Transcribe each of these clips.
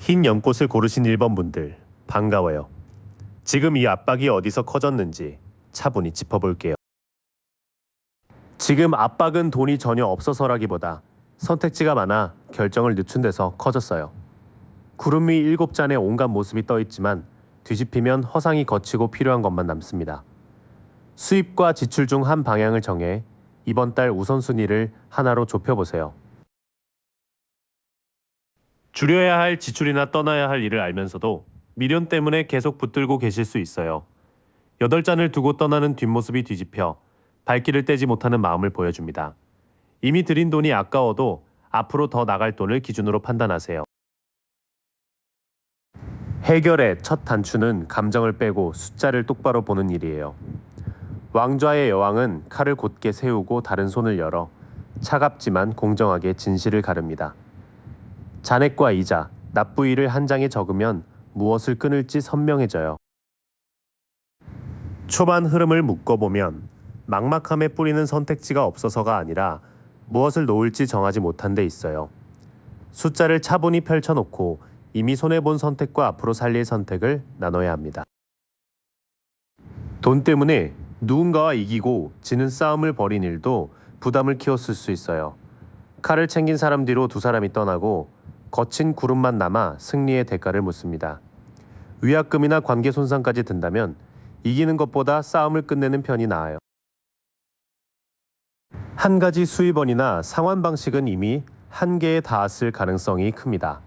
흰 연꽃을 고르신 1번 분들 반가워요. 지금 이 압박이 어디서 커졌는지 차분히 짚어볼게요. 지금 압박은 돈이 전혀 없어서라기보다 선택지가 많아 결정을 늦춘 데서 커졌어요. 구름 위 7잔에 온갖 모습이 떠있지만 뒤집히면 허상이 거치고 필요한 것만 남습니다. 수입과 지출 중 한 방향을 정해 이번 달 우선순위를 하나로 좁혀보세요. 줄여야 할 지출이나 떠나야 할 일을 알면서도 미련 때문에 계속 붙들고 계실 수 있어요. 8잔을 두고 떠나는 뒷모습이 뒤집혀 발길을 떼지 못하는 마음을 보여줍니다. 이미 들인 돈이 아까워도 앞으로 더 나갈 돈을 기준으로 판단하세요. 해결의 첫 단추는 감정을 빼고 숫자를 똑바로 보는 일이에요. 왕좌의 여왕은 칼을 곧게 세우고 다른 손을 열어 차갑지만 공정하게 진실을 가릅니다. 잔액과 이자, 납부일을 한 장에 적으면 무엇을 끊을지 선명해져요. 초반 흐름을 묶어보면 막막함에 뿌리는 선택지가 없어서가 아니라 무엇을 놓을지 정하지 못한 데 있어요. 숫자를 차분히 펼쳐놓고 이미 손해본 선택과 앞으로 살릴 선택을 나눠야 합니다. 돈 때문에 누군가와 이기고 지는 싸움을 벌인 일도 부담을 키웠을 수 있어요. 칼을 챙긴 사람 뒤로 두 사람이 떠나고 거친 구름만 남아 승리의 대가를 묻습니다. 위약금이나 관계 손상까지 든다면 이기는 것보다 싸움을 끝내는 편이 나아요. 한 가지 수입원이나 상환 방식은 이미 한계에 닿았을 가능성이 큽니다.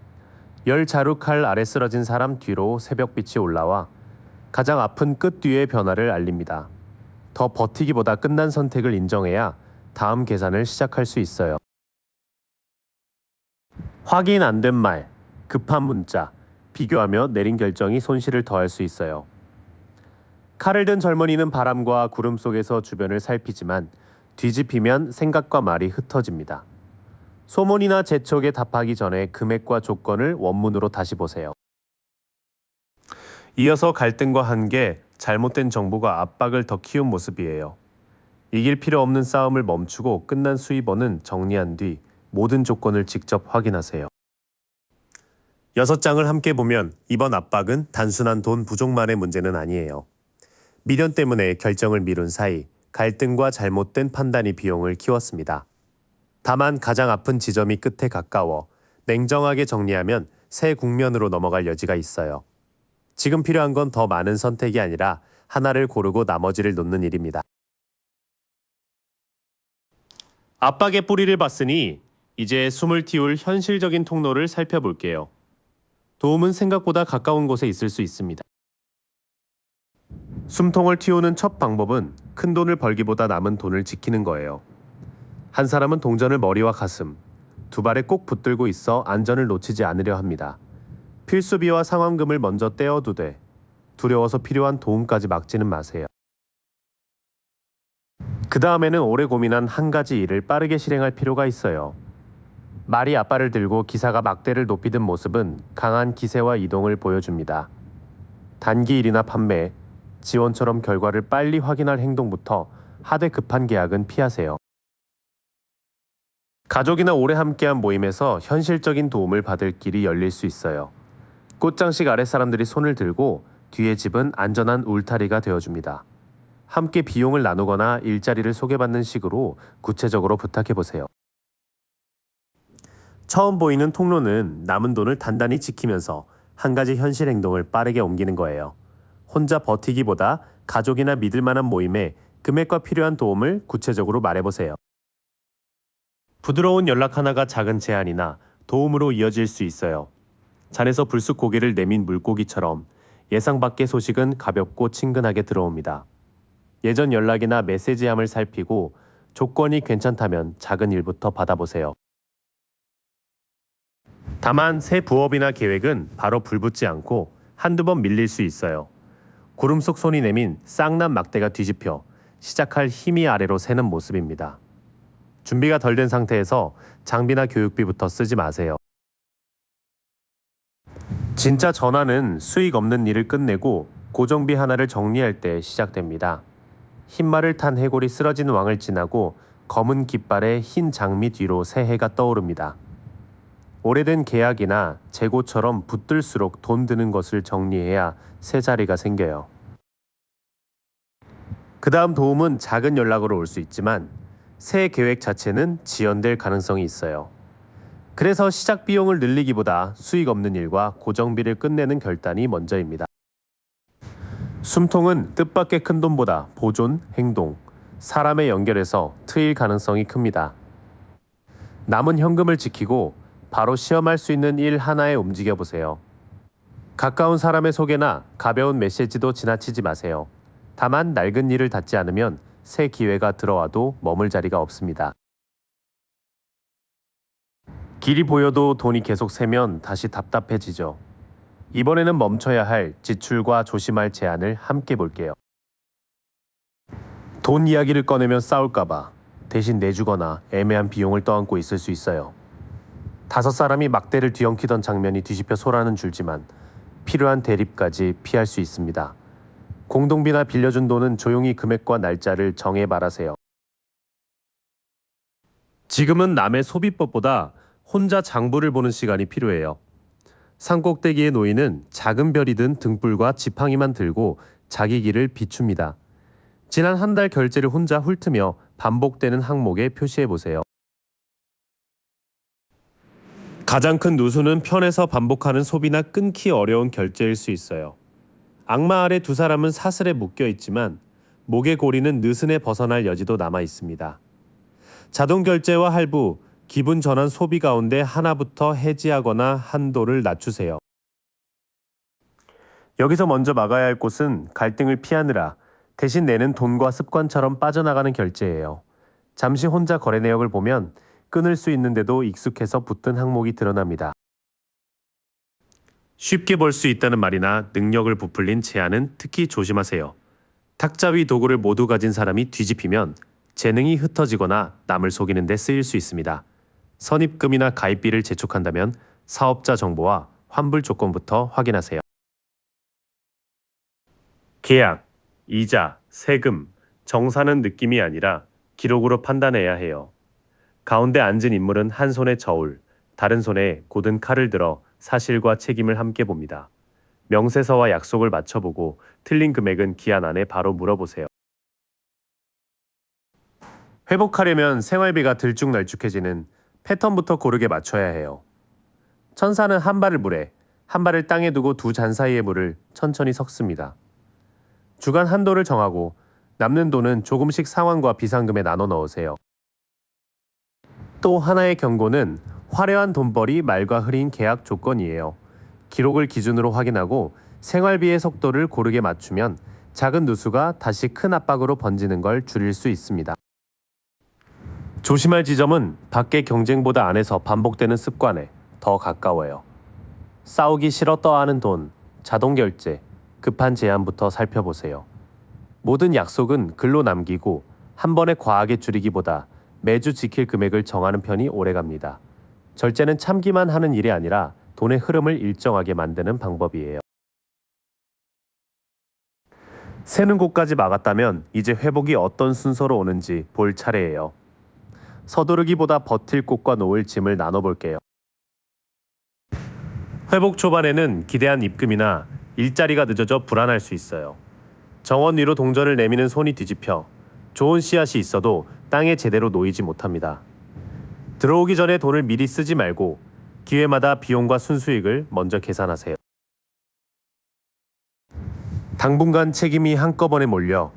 10자루칼 아래 쓰러진 사람 뒤로 새벽빛이 올라와 가장 아픈 끝 뒤의 변화를 알립니다. 더 버티기보다 끝난 선택을 인정해야 다음 계산을 시작할 수 있어요. 확인 안 된 말, 급한 문자, 비교하며 내린 결정이 손실을 더할 수 있어요. 칼을 든 젊은이는 바람과 구름 속에서 주변을 살피지만 뒤집히면 생각과 말이 흩어집니다. 소문이나 재촉에 답하기 전에 금액과 조건을 원문으로 다시 보세요. 이어서 갈등과 한계, 잘못된 정보가 압박을 더 키운 모습이에요. 이길 필요 없는 싸움을 멈추고 끝난 수입원은 정리한 뒤 모든 조건을 직접 확인하세요. 6장을 함께 보면 이번 압박은 단순한 돈 부족만의 문제는 아니에요. 미련 때문에 결정을 미룬 사이 갈등과 잘못된 판단이 비용을 키웠습니다. 다만 가장 아픈 지점이 끝에 가까워 냉정하게 정리하면 새 국면으로 넘어갈 여지가 있어요. 지금 필요한 건 더 많은 선택이 아니라 하나를 고르고 나머지를 놓는 일입니다. 압박의 뿌리를 봤으니 이제 숨을 틔울 현실적인 통로를 살펴볼게요. 도움은 생각보다 가까운 곳에 있을 수 있습니다. 숨통을 틔우는 첫 방법은 큰 돈을 벌기보다 남은 돈을 지키는 거예요. 한 사람은 동전을 머리와 가슴, 두 발에 꼭 붙들고 있어 안전을 놓치지 않으려 합니다. 필수비와 상환금을 먼저 떼어두되 두려워서 필요한 도움까지 막지는 마세요. 그 다음에는 오래 고민한 한 가지 일을 빠르게 실행할 필요가 있어요. 말이 앞발을 들고 기사가 막대를 높이든 모습은 강한 기세와 이동을 보여줍니다. 단기 일이나 판매, 지원처럼 결과를 빨리 확인할 행동부터 하되 급한 계약은 피하세요. 가족이나 오래 함께한 모임에서 현실적인 도움을 받을 길이 열릴 수 있어요. 꽃장식 아랫사람들이 손을 들고 뒤에 집은 안전한 울타리가 되어줍니다. 함께 비용을 나누거나 일자리를 소개받는 식으로 구체적으로 부탁해보세요. 처음 보이는 통로는 남은 돈을 단단히 지키면서 한 가지 현실 행동을 빠르게 옮기는 거예요. 혼자 버티기보다 가족이나 믿을 만한 모임에 금액과 필요한 도움을 구체적으로 말해보세요. 부드러운 연락 하나가 작은 제안이나 도움으로 이어질 수 있어요. 잔에서 불쑥 고개를 내민 물고기처럼 예상 밖의 소식은 가볍고 친근하게 들어옵니다. 예전 연락이나 메시지함을 살피고 조건이 괜찮다면 작은 일부터 받아보세요. 다만 새 부업이나 계획은 바로 불붙지 않고 한두 번 밀릴 수 있어요. 구름 속 손이 내민 쌍난 막대가 뒤집혀 시작할 힘이 아래로 새는 모습입니다. 준비가 덜 된 상태에서 장비나 교육비부터 쓰지 마세요. 진짜 전환은 수익 없는 일을 끝내고 고정비 하나를 정리할 때 시작됩니다. 흰말을 탄 해골이 쓰러진 왕을 지나고 검은 깃발에 흰 장미 뒤로 새해가 떠오릅니다. 오래된 계약이나 재고처럼 붙들수록 돈 드는 것을 정리해야 새 자리가 생겨요. 그 다음 도움은 작은 연락으로 올 수 있지만 새 계획 자체는 지연될 가능성이 있어요. 그래서 시작 비용을 늘리기보다 수익 없는 일과 고정비를 끝내는 결단이 먼저입니다. 숨통은 뜻밖의 큰 돈보다 보존, 행동, 사람에 연결해서 트일 가능성이 큽니다. 남은 현금을 지키고 바로 시험할 수 있는 일 하나에 움직여 보세요. 가까운 사람의 소개나 가벼운 메시지도 지나치지 마세요. 다만 낡은 일을 닫지 않으면 새 기회가 들어와도 머물 자리가 없습니다. 길이 보여도 돈이 계속 새면 다시 답답해지죠. 이번에는 멈춰야 할 지출과 조심할 제한을 함께 볼게요. 돈 이야기를 꺼내면 싸울까봐 대신 내주거나 애매한 비용을 떠안고 있을 수 있어요. 5사람이 막대를 뒤엉키던 장면이 뒤집혀 소란은 줄지만 필요한 대립까지 피할 수 있습니다. 공동비나 빌려준 돈은 조용히 금액과 날짜를 정해 말하세요. 지금은 남의 소비법보다 혼자 장부를 보는 시간이 필요해요. 산꼭대기의 노인은 작은 별이 든 등불과 지팡이만 들고 자기 길을 비춥니다. 지난 한 달 결제를 혼자 훑으며 반복되는 항목에 표시해 보세요. 가장 큰 누수는 편해서 반복하는 소비나 끊기 어려운 결제일 수 있어요. 악마 아래 2사람은 사슬에 묶여 있지만 목의 고리는 느슨해 벗어날 여지도 남아 있습니다. 자동 결제와 할부, 기분 전환 소비 가운데 하나부터 해지하거나 한도를 낮추세요. 여기서 먼저 막아야 할 곳은 갈등을 피하느라 대신 내는 돈과 습관처럼 빠져나가는 결제예요. 잠시 혼자 거래 내역을 보면 끊을 수 있는데도 익숙해서 붙은 항목이 드러납니다. 쉽게 벌 수 있다는 말이나 능력을 부풀린 제안은 특히 조심하세요. 탁자 위 도구를 모두 가진 사람이 뒤집히면 재능이 흩어지거나 남을 속이는 데 쓰일 수 있습니다. 선입금이나 가입비를 재촉한다면 사업자 정보와 환불 조건부터 확인하세요. 계약, 이자, 세금, 정산은 느낌이 아니라 기록으로 판단해야 해요. 가운데 앉은 인물은 한 손에 저울, 다른 손에 곧은 칼을 들어 사실과 책임을 함께 봅니다. 명세서와 약속을 맞춰보고 틀린 금액은 기한 안에 바로 물어보세요. 회복하려면 생활비가 들쭉날쭉해지는 패턴부터 고르게 맞춰야 해요. 천사는 한 발을 물에, 한 발을 땅에 두고 2잔 사이의 물을 천천히 섞습니다. 주간 한도를 정하고 남는 돈은 조금씩 상환과 비상금에 나눠 넣으세요. 또 하나의 경고는 화려한 돈벌이 말과 흐린 계약 조건이에요. 기록을 기준으로 확인하고 생활비의 속도를 고르게 맞추면 작은 누수가 다시 큰 압박으로 번지는 걸 줄일 수 있습니다. 조심할 지점은 밖의 경쟁보다 안에서 반복되는 습관에 더 가까워요. 싸우기 싫어 떠하는 돈, 자동 결제, 급한 제안부터 살펴보세요. 모든 약속은 글로 남기고 한 번에 과하게 줄이기보다 매주 지킬 금액을 정하는 편이 오래갑니다. 절제는 참기만 하는 일이 아니라 돈의 흐름을 일정하게 만드는 방법이에요. 새는 곳까지 막았다면 이제 회복이 어떤 순서로 오는지 볼 차례예요. 서두르기보다 버틸 곳과 놓을 짐을 나눠볼게요. 회복 초반에는 기대한 입금이나 일자리가 늦어져 불안할 수 있어요. 정원 위로 동전을 내미는 손이 뒤집혀 좋은 씨앗이 있어도 땅에 제대로 놓이지 못합니다. 들어오기 전에 돈을 미리 쓰지 말고 기회마다 비용과 순수익을 먼저 계산하세요. 당분간 책임이 한꺼번에 몰려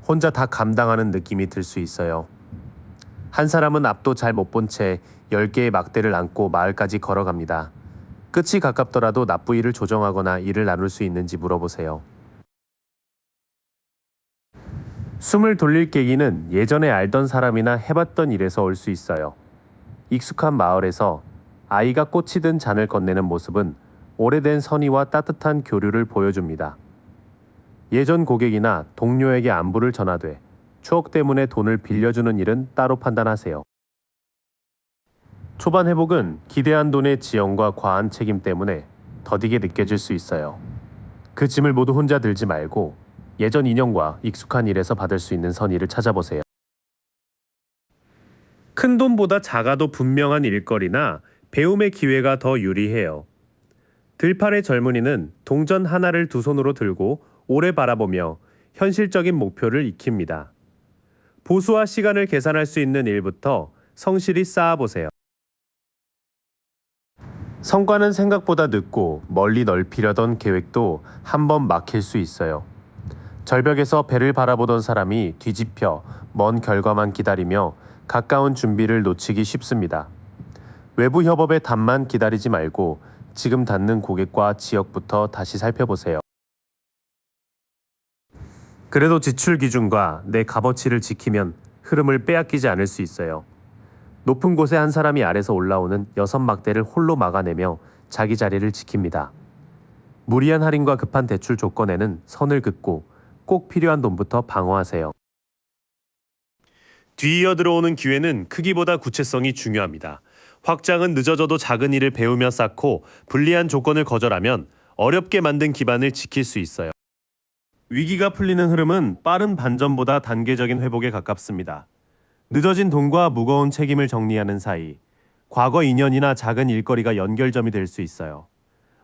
혼자 다 감당하는 느낌이 들 수 있어요. 한 사람은 앞도 잘 못 본 채 10개의 막대를 안고 마을까지 걸어갑니다. 끝이 가깝더라도 납부일을 조정하거나 일을 나눌 수 있는지 물어보세요. 숨을 돌릴 계기는 예전에 알던 사람이나 해봤던 일에서 올 수 있어요. 익숙한 마을에서 아이가 꽃이 든 잔을 건네는 모습은 오래된 선의와 따뜻한 교류를 보여줍니다. 예전 고객이나 동료에게 안부를 전하되 추억 때문에 돈을 빌려주는 일은 따로 판단하세요. 초반 회복은 기대한 돈의 지연과 과한 책임 때문에 더디게 느껴질 수 있어요. 그 짐을 모두 혼자 들지 말고 예전 인연과 익숙한 일에서 받을 수 있는 선의를 찾아보세요. 큰 돈보다 작아도 분명한 일거리나 배움의 기회가 더 유리해요. 들판의 젊은이는 동전 하나를 두 손으로 들고 오래 바라보며 현실적인 목표를 익힙니다. 보수와 시간을 계산할 수 있는 일부터 성실히 쌓아보세요. 성과는 생각보다 늦고 멀리 넓히려던 계획도 한번 막힐 수 있어요. 절벽에서 배를 바라보던 사람이 뒤집혀 먼 결과만 기다리며 가까운 준비를 놓치기 쉽습니다. 외부 협업의 답만 기다리지 말고 지금 닿는 고객과 지역부터 다시 살펴보세요. 그래도 지출 기준과 내 값어치를 지키면 흐름을 빼앗기지 않을 수 있어요. 높은 곳에 한 사람이 아래서 올라오는 6막대를 홀로 막아내며 자기 자리를 지킵니다. 무리한 할인과 급한 대출 조건에는 선을 긋고 꼭 필요한 돈부터 방어하세요. 뒤이어 들어오는 기회는 크기보다 구체성이 중요합니다. 확장은 늦어져도 작은 일을 배우며 쌓고 불리한 조건을 거절하면 어렵게 만든 기반을 지킬 수 있어요. 위기가 풀리는 흐름은 빠른 반전보다 단계적인 회복에 가깝습니다. 늦어진 돈과 무거운 책임을 정리하는 사이 과거 인연이나 작은 일거리가 연결점이 될 수 있어요.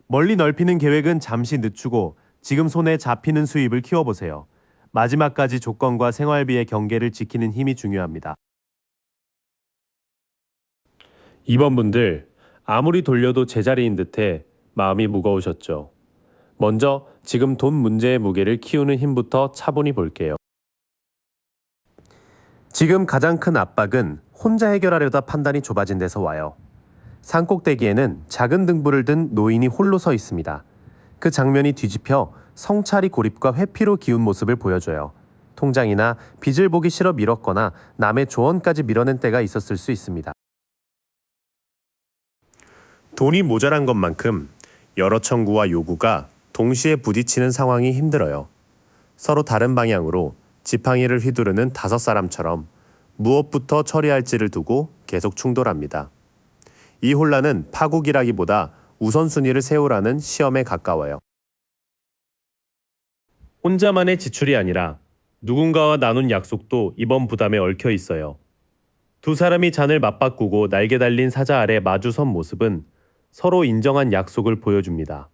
멀리 넓히는 계획은 잠시 늦추고 지금 손에 잡히는 수입을 키워보세요. 마지막까지 조건과 생활비의 경계를 지키는 힘이 중요합니다. 2번 분들, 아무리 돌려도 제자리인 듯해 마음이 무거우셨죠. 먼저 지금 돈 문제의 무게를 키우는 힘부터 차분히 볼게요. 지금 가장 큰 압박은 혼자 해결하려다 판단이 좁아진 데서 와요. 산꼭대기에는 작은 등불을 든 노인이 홀로 서 있습니다. 그 장면이 뒤집혀 성찰이 고립과 회피로 기운 모습을 보여줘요. 통장이나 빚을 보기 싫어 미뤘거나 남의 조언까지 밀어낸 때가 있었을 수 있습니다. 돈이 모자란 것만큼 여러 청구와 요구가 동시에 부딪히는 상황이 힘들어요. 서로 다른 방향으로 지팡이를 휘두르는 5사람처럼 무엇부터 처리할지를 두고 계속 충돌합니다. 이 혼란은 파국이라기보다 우선순위를 세우라는 시험에 가까워요. 혼자만의 지출이 아니라 누군가와 나눈 약속도 이번 부담에 얽혀 있어요. 두 사람이 잔을 맞바꾸고 날개 달린 사자 아래 마주 선 모습은 서로 인정한 약속을 보여줍니다.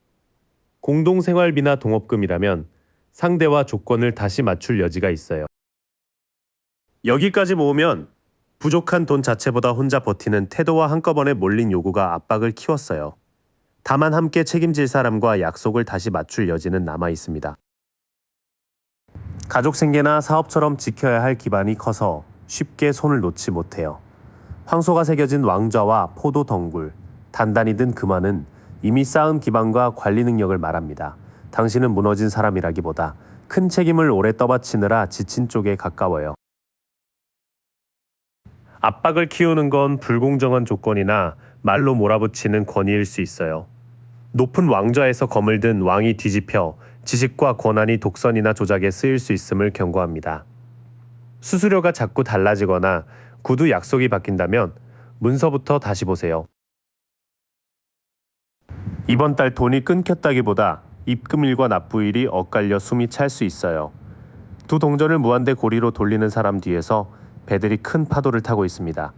공동생활비나 동업금이라면 상대와 조건을 다시 맞출 여지가 있어요. 여기까지 모으면 부족한 돈 자체보다 혼자 버티는 태도와 한꺼번에 몰린 요구가 압박을 키웠어요. 다만 함께 책임질 사람과 약속을 다시 맞출 여지는 남아 있습니다. 가족 생계나 사업처럼 지켜야 할 기반이 커서 쉽게 손을 놓지 못해요. 황소가 새겨진 왕좌와 포도 덩굴, 단단히 든 금화는 이미 쌓은 기반과 관리 능력을 말합니다. 당신은 무너진 사람이라기보다 큰 책임을 오래 떠받치느라 지친 쪽에 가까워요. 압박을 키우는 건 불공정한 조건이나 말로 몰아붙이는 권위일 수 있어요. 높은 왕좌에서 검을 든 왕이 뒤집혀 지식과 권한이 독선이나 조작에 쓰일 수 있음을 경고합니다. 수수료가 자꾸 달라지거나 구두 약속이 바뀐다면 문서부터 다시 보세요. 이번 달 돈이 끊겼다기보다 입금일과 납부일이 엇갈려 숨이 찰 수 있어요. 두 동전을 무한대 고리로 돌리는 사람 뒤에서 배들이 큰 파도를 타고 있습니다.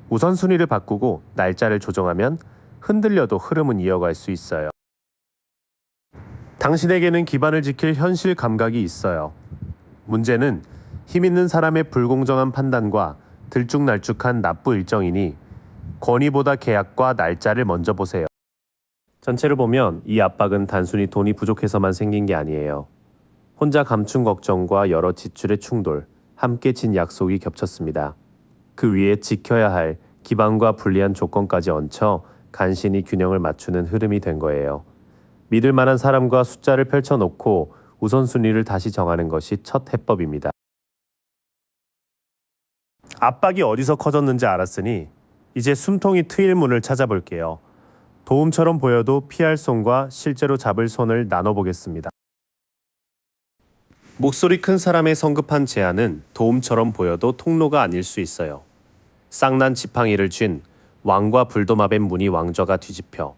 우선순위를 바꾸고 날짜를 조정하면 흔들려도 흐름은 이어갈 수 있어요. 당신에게는 기반을 지킬 현실 감각이 있어요. 문제는 힘 있는 사람의 불공정한 판단과 들쭉날쭉한 납부 일정이니 권위보다 계약과 날짜를 먼저 보세요. 전체를 보면 이 압박은 단순히 돈이 부족해서만 생긴 게 아니에요. 혼자 감춘 걱정과 여러 지출의 충돌, 함께 진 약속이 겹쳤습니다. 그 위에 지켜야 할 기반과 불리한 조건까지 얹혀 간신히 균형을 맞추는 흐름이 된 거예요. 믿을 만한 사람과 숫자를 펼쳐놓고 우선순위를 다시 정하는 것이 첫 해법입니다. 압박이 어디서 커졌는지 알았으니 이제 숨통이 트일 문을 찾아볼게요. 도움처럼 보여도 피할 손과 실제로 잡을 손을 나눠보겠습니다. 목소리 큰 사람의 성급한 제안은 도움처럼 보여도 통로가 아닐 수 있어요. 쌍난 지팡이를 쥔 왕과 불도마뱀 무늬 왕좌가 뒤집혀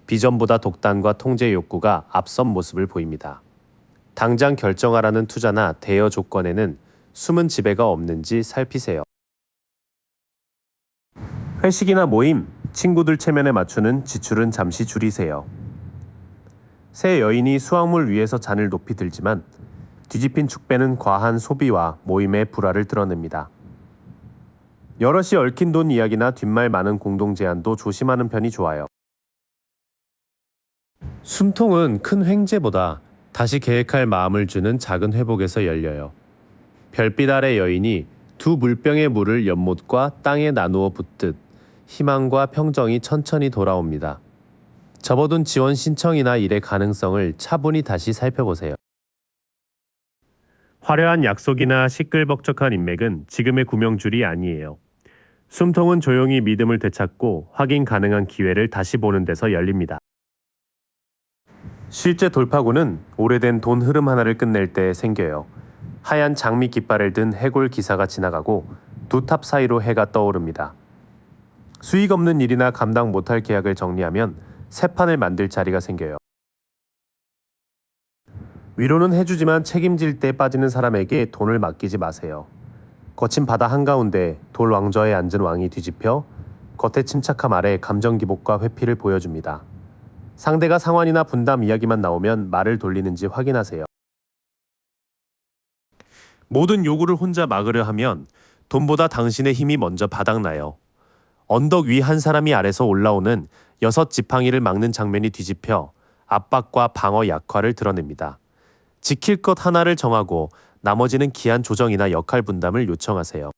비전보다 독단과 통제 욕구가 앞선 모습을 보입니다. 당장 결정하라는 투자나 대여 조건에는 숨은 지배가 없는지 살피세요. 회식이나 모임, 친구들 체면에 맞추는 지출은 잠시 줄이세요. 새 여인이 수확물 위에서 잔을 높이 들지만 뒤집힌 축배는 과한 소비와 모임의 불화를 드러냅니다. 여럿이 얽힌 돈 이야기나 뒷말 많은 공동 제안도 조심하는 편이 좋아요. 숨통은 큰 횡재보다 다시 계획할 마음을 주는 작은 회복에서 열려요. 별빛 아래 여인이 두 물병의 물을 연못과 땅에 나누어 붓듯 희망과 평정이 천천히 돌아옵니다. 접어둔 지원 신청이나 일의 가능성을 차분히 다시 살펴보세요. 화려한 약속이나 시끌벅적한 인맥은 지금의 구명줄이 아니에요. 숨통은 조용히 믿음을 되찾고 확인 가능한 기회를 다시 보는 데서 열립니다. 실제 돌파구는 오래된 돈 흐름 하나를 끝낼 때 생겨요. 하얀 장미 깃발을 든 해골 기사가 지나가고 두 탑 사이로 해가 떠오릅니다. 수익 없는 일이나 감당 못할 계약을 정리하면 새 판을 만들 자리가 생겨요. 위로는 해주지만 책임질 때 빠지는 사람에게 돈을 맡기지 마세요. 거친 바다 한가운데 돌 왕좌에 앉은 왕이 뒤집혀 겉의 침착함 아래 감정 기복과 회피를 보여줍니다. 상대가 상환이나 분담 이야기만 나오면 말을 돌리는지 확인하세요. 모든 요구를 혼자 막으려 하면 돈보다 당신의 힘이 먼저 바닥나요. 언덕 위 한 사람이 아래서 올라오는 6 지팡이를 막는 장면이 뒤집혀 압박과 방어 약화를 드러냅니다. 지킬 것 하나를 정하고 나머지는 기한 조정이나 역할 분담을 요청하세요.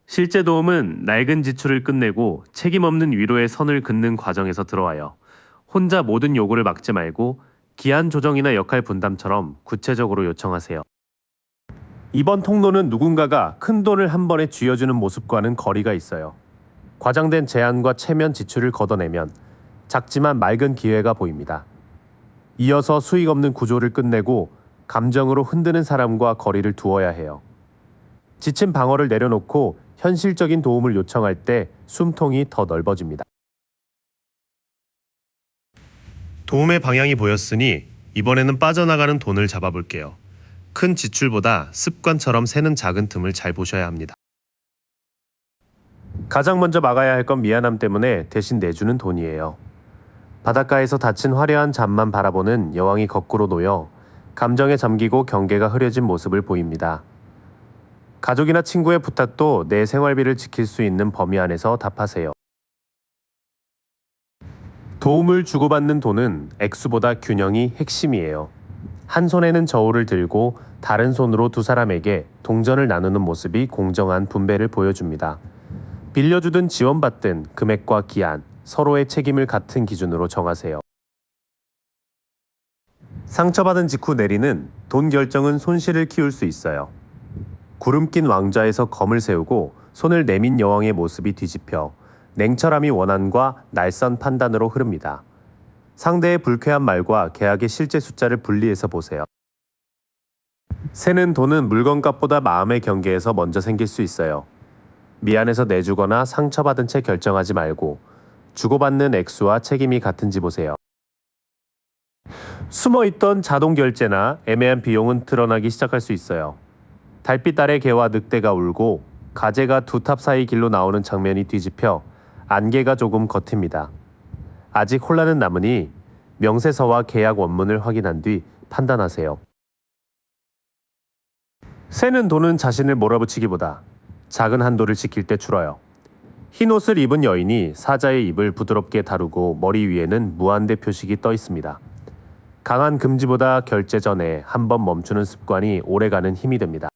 실제 도움은 낡은 지출을 끝내고 책임 없는 위로의 선을 긋는 과정에서 들어와요. 혼자 모든 요구를 막지 말고 기한 조정이나 역할 분담처럼 구체적으로 요청하세요. 이번 통로는 누군가가 큰 돈을 한 번에 쥐어주는 모습과는 거리가 있어요. 과장된 제안과 체면 지출을 걷어내면 작지만 맑은 기회가 보입니다. 이어서 수익 없는 구조를 끝내고 감정으로 흔드는 사람과 거리를 두어야 해요. 지친 방어를 내려놓고 현실적인 도움을 요청할 때 숨통이 더 넓어집니다. 도움의 방향이 보였으니 이번에는 빠져나가는 돈을 잡아볼게요. 큰 지출보다 습관처럼 새는 작은 틈을 잘 보셔야 합니다. 가장 먼저 막아야 할 건 미안함 때문에 대신 내주는 돈이에요. 바닷가에서 닫힌 화려한 잠만 바라보는 여왕이 거꾸로 놓여 감정에 잠기고 경계가 흐려진 모습을 보입니다. 가족이나 친구의 부탁도 내 생활비를 지킬 수 있는 범위 안에서 답하세요. 도움을 주고받는 돈은 액수보다 균형이 핵심이에요. 한 손에는 저울을 들고 다른 손으로 두 사람에게 동전을 나누는 모습이 공정한 분배를 보여줍니다. 빌려주든 지원받든 금액과 기한, 서로의 책임을 같은 기준으로 정하세요. 상처받은 직후 내리는 돈 결정은 손실을 키울 수 있어요. 구름 낀 왕좌에서 검을 세우고 손을 내민 여왕의 모습이 뒤집혀 냉철함이 원한과 날선 판단으로 흐릅니다. 상대의 불쾌한 말과 계약의 실제 숫자를 분리해서 보세요. 새는 돈은 물건값보다 마음의 경계에서 먼저 생길 수 있어요. 미안해서 내주거나 상처받은 채 결정하지 말고 주고받는 액수와 책임이 같은지 보세요. 숨어있던 자동 결제나 애매한 비용은 드러나기 시작할 수 있어요. 달빛 아래 개와 늑대가 울고 가재가 두 탑 사이 길로 나오는 장면이 뒤집혀 안개가 조금 겉입니다. 아직 혼란은 남으니 명세서와 계약 원문을 확인한 뒤 판단하세요. 새는 돈은 자신을 몰아붙이기보다 작은 한도를 지킬 때 줄어요. 흰 옷을 입은 여인이 사자의 입을 부드럽게 다루고 머리 위에는 무한대 표식이 떠 있습니다. 강한 금지보다 결제 전에 한 번 멈추는 습관이 오래가는 힘이 됩니다.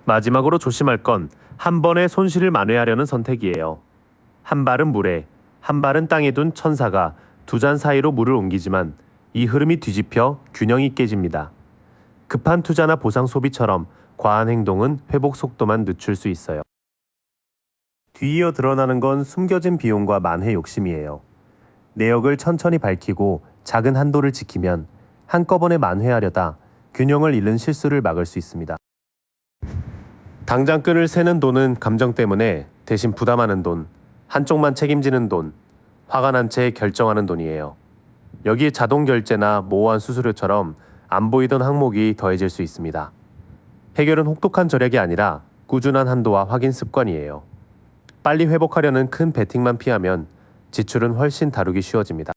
마지막으로 조심할 건 한 번의 손실을 만회하려는 선택이에요. 한 발은 물에, 한 발은 땅에 둔 천사가 두 잔 사이로 물을 옮기지만 이 흐름이 뒤집혀 균형이 깨집니다. 급한 투자나 보상 소비처럼 과한 행동은 회복 속도만 늦출 수 있어요. 뒤이어 드러나는 건 숨겨진 비용과 만회 욕심이에요. 내역을 천천히 밝히고 작은 한도를 지키면 한꺼번에 만회하려다 균형을 잃는 실수를 막을 수 있습니다. 당장 끈을 세는 돈은 감정 때문에 대신 부담하는 돈, 한쪽만 책임지는 돈, 화가 난 채 결정하는 돈이에요. 여기에 자동 결제나 모호한 수수료처럼 안 보이던 항목이 더해질 수 있습니다. 해결은 혹독한 절약이 아니라 꾸준한 한도와 확인 습관이에요. 빨리 회복하려는 큰 베팅만 피하면 지출은 훨씬 다루기 쉬워집니다.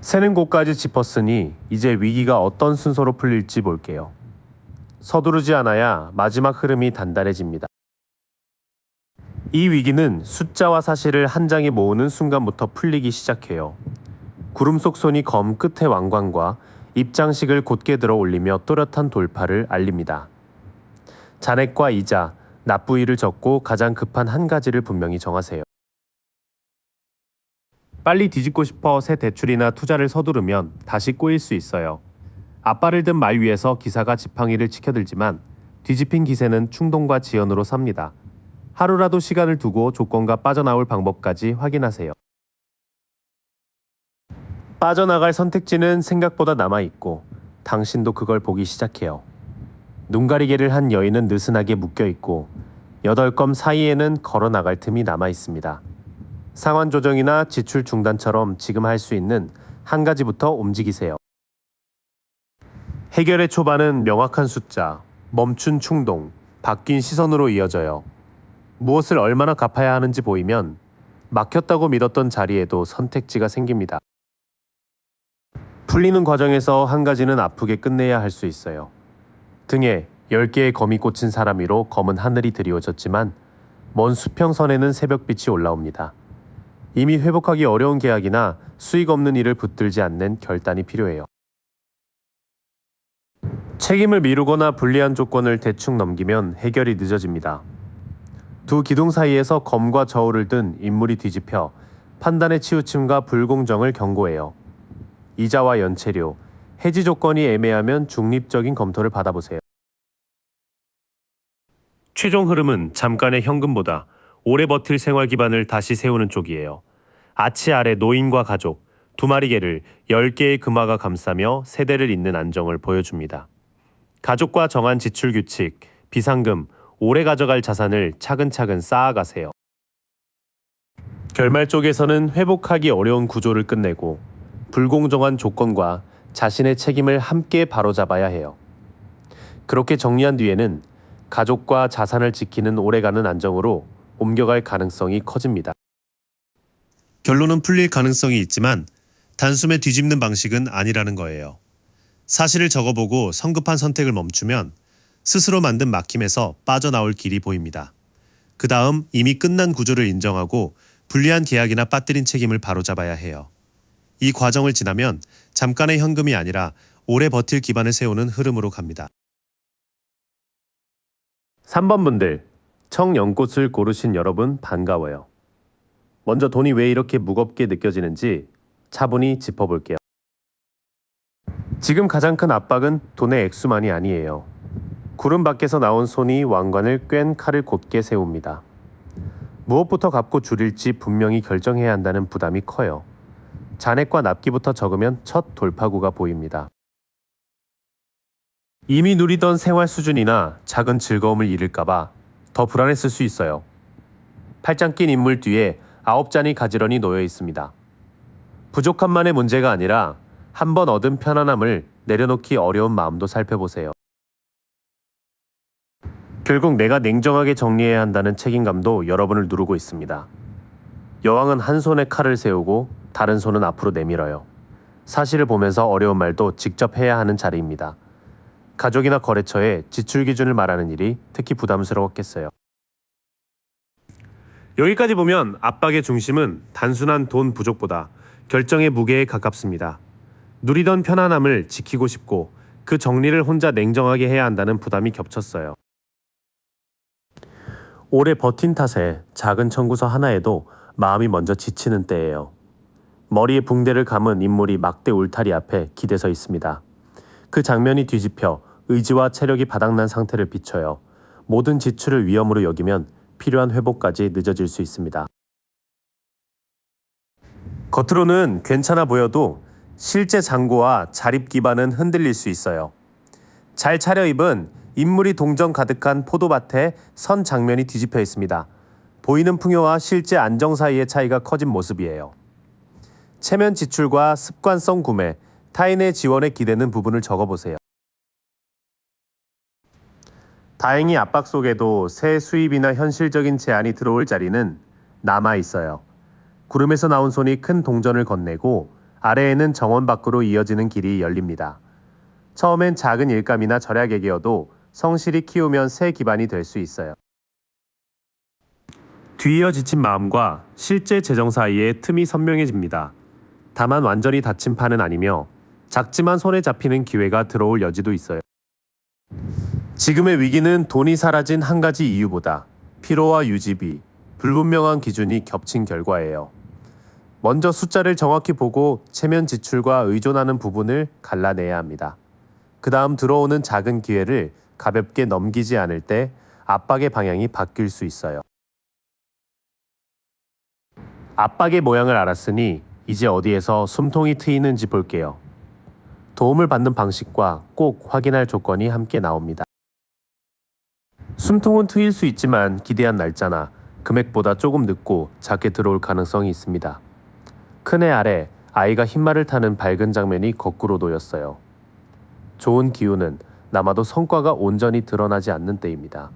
새는 곳까지 짚었으니 이제 위기가 어떤 순서로 풀릴지 볼게요. 서두르지 않아야 마지막 흐름이 단단해집니다. 이 위기는 숫자와 사실을 한 장에 모으는 순간부터 풀리기 시작해요. 구름 속 손이 검 끝의 왕관과 입장식을 곧게 들어 올리며 또렷한 돌파를 알립니다. 잔액과 이자, 납부일을 적고 가장 급한 한 가지를 분명히 정하세요. 빨리 뒤집고 싶어 새 대출이나 투자를 서두르면 다시 꼬일 수 있어요. 앞발을 든 말 위에서 기사가 지팡이를 치켜들지만 뒤집힌 기세는 충동과 지연으로 삽니다. 하루라도 시간을 두고 조건과 빠져나올 방법까지 확인하세요. 빠져나갈 선택지는 생각보다 남아있고 당신도 그걸 보기 시작해요. 눈가리개를 한 여인은 느슨하게 묶여있고 8껌 사이에는 걸어나갈 틈이 남아있습니다. 상환 조정이나 지출 중단처럼 지금 할 수 있는 한 가지부터 움직이세요. 해결의 초반은 명확한 숫자, 멈춘 충동, 바뀐 시선으로 이어져요. 무엇을 얼마나 갚아야 하는지 보이면 막혔다고 믿었던 자리에도 선택지가 생깁니다. 풀리는 과정에서 한 가지는 아프게 끝내야 할 수 있어요. 등에 10개의 검이 꽂힌 사람 위로 검은 하늘이 드리워졌지만 먼 수평선에는 새벽빛이 올라옵니다. 이미 회복하기 어려운 계약이나 수익 없는 일을 붙들지 않는 결단이 필요해요. 책임을 미루거나 불리한 조건을 대충 넘기면 해결이 늦어집니다. 두 기둥 사이에서 검과 저울을 든 인물이 뒤집혀 판단의 치우침과 불공정을 경고해요. 이자와 연체료, 해지 조건이 애매하면 중립적인 검토를 받아보세요. 최종 흐름은 잠깐의 현금보다 오래 버틸 생활 기반을 다시 세우는 쪽이에요. 아치 아래 노인과 가족, 2마리 개를 10개의 금화가 감싸며 세대를 잇는 안정을 보여줍니다. 가족과 정한 지출 규칙, 비상금, 오래 가져갈 자산을 차근차근 쌓아가세요. 결말 쪽에서는 회복하기 어려운 구조를 끝내고 불공정한 조건과 자신의 책임을 함께 바로잡아야 해요. 그렇게 정리한 뒤에는 가족과 자산을 지키는 오래가는 안정으로 옮겨갈 가능성이 커집니다. 결론은 풀릴 가능성이 있지만 단숨에 뒤집는 방식은 아니라는 거예요. 사실을 적어보고 성급한 선택을 멈추면 스스로 만든 막힘에서 빠져나올 길이 보입니다. 그 다음 이미 끝난 구조를 인정하고 불리한 계약이나 빠뜨린 책임을 바로잡아야 해요. 이 과정을 지나면 잠깐의 현금이 아니라 오래 버틸 기반을 세우는 흐름으로 갑니다. 3번 분들, 청연꽃을 고르신 여러분 반가워요. 먼저 돈이 왜 이렇게 무겁게 느껴지는지 차분히 짚어볼게요. 지금 가장 큰 압박은 돈의 액수만이 아니에요. 구름 밖에서 나온 손이 왕관을 꿰ν 칼을 곧게 세웁니다. 무엇부터 갚고 줄일지 분명히 결정해야 한다는 부담이 커요. 잔액과 납기부터 적으면 첫 돌파구가 보입니다. 이미 누리던 생활 수준이나 작은 즐거움을 잃을까봐 더 불안했을 수 있어요. 팔짱 낀 인물 뒤에 9잔이 가지런히 놓여 있습니다. 부족함만의 문제가 아니라 한 번 얻은 편안함을 내려놓기 어려운 마음도 살펴보세요. 결국 내가 냉정하게 정리해야 한다는 책임감도 여러분을 누르고 있습니다. 여왕은 한 손에 칼을 세우고 다른 손은 앞으로 내밀어요. 사실을 보면서 어려운 말도 직접 해야 하는 자리입니다. 가족이나 거래처에 지출 기준을 말하는 일이 특히 부담스러웠겠어요. 여기까지 보면 압박의 중심은 단순한 돈 부족보다 결정의 무게에 가깝습니다. 누리던 편안함을 지키고 싶고 그 정리를 혼자 냉정하게 해야 한다는 부담이 겹쳤어요. 오래 버틴 탓에 작은 청구서 하나에도 마음이 먼저 지치는 때예요. 머리에 붕대를 감은 인물이 막대 울타리 앞에 기대서 있습니다. 그 장면이 뒤집혀 의지와 체력이 바닥난 상태를 비춰요. 모든 지출을 위험으로 여기면 필요한 회복까지 늦어질 수 있습니다. 겉으로는 괜찮아 보여도 실제 잔고와 자립 기반은 흔들릴 수 있어요. 잘 차려입은 인물이 동정 가득한 포도밭에 선 장면이 뒤집혀 있습니다. 보이는 풍요와 실제 안정 사이의 차이가 커진 모습이에요. 체면 지출과 습관성 구매, 타인의 지원에 기대는 부분을 적어보세요. 다행히 압박 속에도 새 수입이나 현실적인 제안이 들어올 자리는 남아 있어요. 구름에서 나온 손이 큰 동전을 건네고 아래에는 정원 밖으로 이어지는 길이 열립니다. 처음엔 작은 일감이나 절약액이어도 성실히 키우면 새 기반이 될 수 있어요. 뒤이어 지친 마음과 실제 재정 사이에 틈이 선명해집니다. 다만 완전히 닫힌 판은 아니며 작지만 손에 잡히는 기회가 들어올 여지도 있어요. 지금의 위기는 돈이 사라진 한 가지 이유보다 피로와 유지비, 불분명한 기준이 겹친 결과예요. 먼저 숫자를 정확히 보고 체면 지출과 의존하는 부분을 갈라내야 합니다. 그 다음 들어오는 작은 기회를 가볍게 넘기지 않을 때 압박의 방향이 바뀔 수 있어요. 압박의 모양을 알았으니 이제 어디에서 숨통이 트이는지 볼게요. 도움을 받는 방식과 꼭 확인할 조건이 함께 나옵니다. 숨통은 트일 수 있지만 기대한 날짜나 금액보다 조금 늦고 작게 들어올 가능성이 있습니다. 큰애 아래 아이가 흰말을 타는 밝은 장면이 거꾸로 놓였어요. 좋은 기운은 남아도 성과가 온전히 드러나지 않는 때입니다.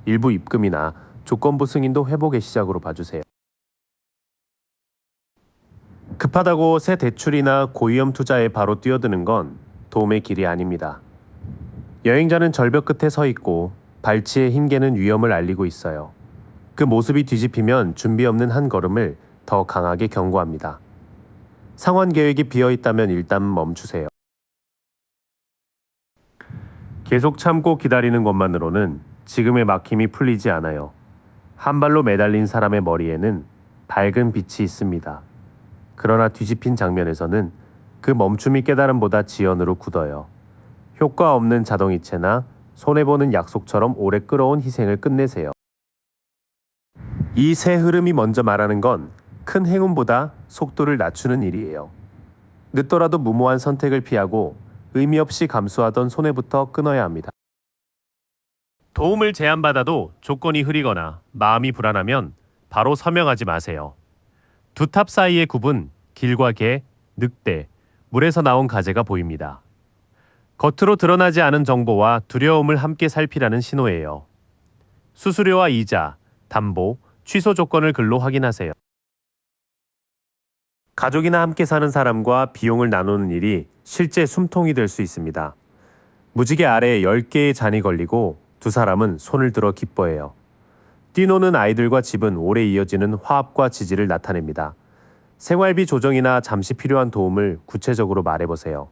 일부 입금이나 조건부 승인도 회복의 시작으로 봐주세요. 급하다고 새 대출이나 고위험 투자에 바로 뛰어드는 건 도움의 길이 아닙니다. 여행자는 절벽 끝에 서 있고 발치의 흰개는 위험을 알리고 있어요. 그 모습이 뒤집히면 준비 없는 한 걸음을 더 강하게 경고합니다. 상환 계획이 비어 있다면 일단 멈추세요. 계속 참고 기다리는 것만으로는 지금의 막힘이 풀리지 않아요. 한 발로 매달린 사람의 머리에는 밝은 빛이 있습니다. 그러나 뒤집힌 장면에서는 그 멈춤이 깨달음보다 지연으로 굳어요. 효과 없는 자동이체나 손해보는 약속처럼 오래 끌어온 희생을 끝내세요. 이 새 흐름이 먼저 말하는 건 큰 행운보다 속도를 낮추는 일이에요. 늦더라도 무모한 선택을 피하고 의미 없이 감수하던 손해부터 끊어야 합니다. 도움을 제안받아도 조건이 흐리거나 마음이 불안하면 바로 서명하지 마세요. 두 탑 사이의 굽은 길과 개, 늑대, 물에서 나온 가재가 보입니다. 겉으로 드러나지 않은 정보와 두려움을 함께 살피라는 신호예요. 수수료와 이자, 담보, 취소 조건을 글로 확인하세요. 가족이나 함께 사는 사람과 비용을 나누는 일이 실제 숨통이 될 수 있습니다. 무지개 아래에 10개의 잔이 걸리고 두 사람은 손을 들어 기뻐해요. 뛰노는 아이들과 집은 오래 이어지는 화합과 지지를 나타냅니다. 생활비 조정이나 잠시 필요한 도움을 구체적으로 말해보세요.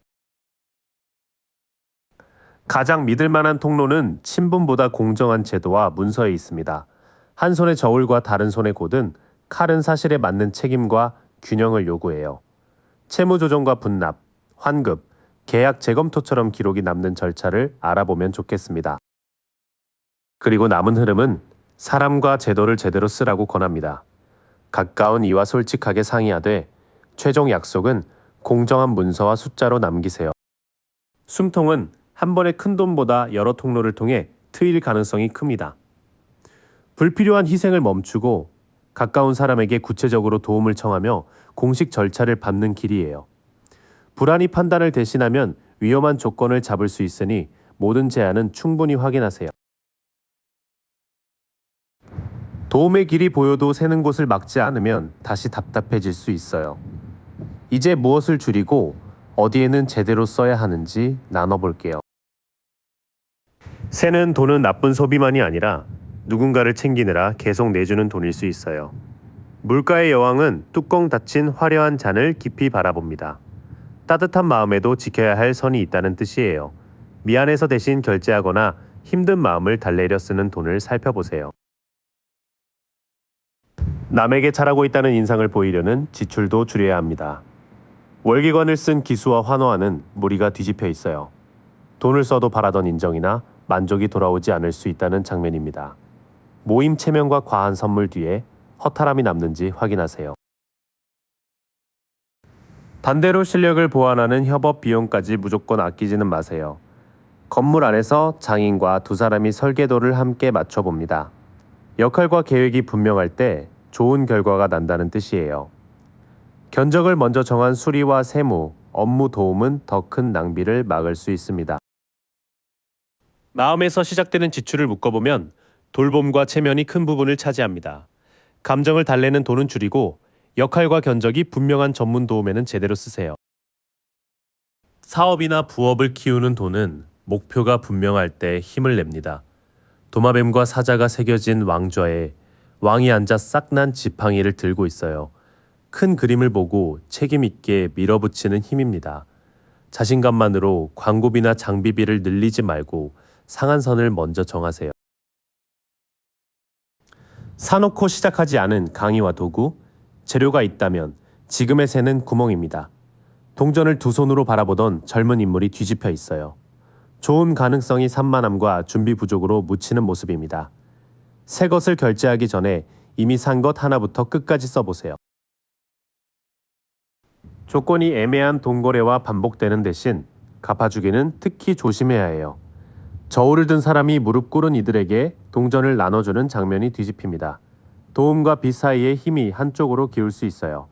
가장 믿을 만한 통로는 친분보다 공정한 제도와 문서에 있습니다. 한 손의 저울과 다른 손의 곧은 칼은 사실에 맞는 책임과 균형을 요구해요. 채무 조정과 분납, 환급, 계약 재검토처럼 기록이 남는 절차를 알아보면 좋겠습니다. 그리고 남은 흐름은 사람과 제도를 제대로 쓰라고 권합니다. 가까운 이와 솔직하게 상의하되 최종 약속은 공정한 문서와 숫자로 남기세요. 숨통은 한 번의 큰 돈보다 여러 통로를 통해 트일 가능성이 큽니다. 불필요한 희생을 멈추고 가까운 사람에게 구체적으로 도움을 청하며 공식 절차를 밟는 길이에요. 불안이 판단을 대신하면 위험한 조건을 잡을 수 있으니 모든 제안은 충분히 확인하세요. 도움의 길이 보여도 새는 곳을 막지 않으면 다시 답답해질 수 있어요. 이제 무엇을 줄이고 어디에는 제대로 써야 하는지 나눠볼게요. 새는 돈은 나쁜 소비만이 아니라 누군가를 챙기느라 계속 내주는 돈일 수 있어요. 물가의 여왕은 뚜껑 닫힌 화려한 잔을 깊이 바라봅니다. 따뜻한 마음에도 지켜야 할 선이 있다는 뜻이에요. 미안해서 대신 결제하거나 힘든 마음을 달래려 쓰는 돈을 살펴보세요. 남에게 잘하고 있다는 인상을 보이려는 지출도 줄여야 합니다. 월기관을 쓴 기수와 환호하는 무리가 뒤집혀 있어요. 돈을 써도 바라던 인정이나 만족이 돌아오지 않을 수 있다는 장면입니다. 모임 체면과 과한 선물 뒤에 허탈함이 남는지 확인하세요. 반대로 실력을 보완하는 협업 비용까지 무조건 아끼지는 마세요. 건물 안에서 장인과 두 사람이 설계도를 함께 맞춰봅니다. 역할과 계획이 분명할 때 좋은 결과가 난다는 뜻이에요. 견적을 먼저 정한 수리와 세무, 업무 도움은 더 큰 낭비를 막을 수 있습니다. 마음에서 시작되는 지출을 묶어보면 돌봄과 체면이 큰 부분을 차지합니다. 감정을 달래는 돈은 줄이고 역할과 견적이 분명한 전문 도움에는 제대로 쓰세요. 사업이나 부업을 키우는 돈은 목표가 분명할 때 힘을 냅니다. 도마뱀과 사자가 새겨진 왕좌에 왕이 앉아 싹난 지팡이를 들고 있어요. 큰 그림을 보고 책임 있게 밀어붙이는 힘입니다. 자신감만으로 광고비나 장비비를 늘리지 말고 상한선을 먼저 정하세요. 사놓고 시작하지 않은 강의와 도구, 재료가 있다면 지금의 새는 구멍입니다. 동전을 두 손으로 바라보던 젊은 인물이 뒤집혀 있어요. 좋은 가능성이 산만함과 준비 부족으로 묻히는 모습입니다. 새 것을 결제하기 전에 이미 산 것 하나부터 끝까지 써보세요. 조건이 애매한 돈거래와 반복되는 대신 갚아주기는 특히 조심해야 해요. 저울을 든 사람이 무릎 꿇은 이들에게 동전을 나눠주는 장면이 뒤집힙니다. 도움과 빚 사이의 힘이 한쪽으로 기울 수 있어요.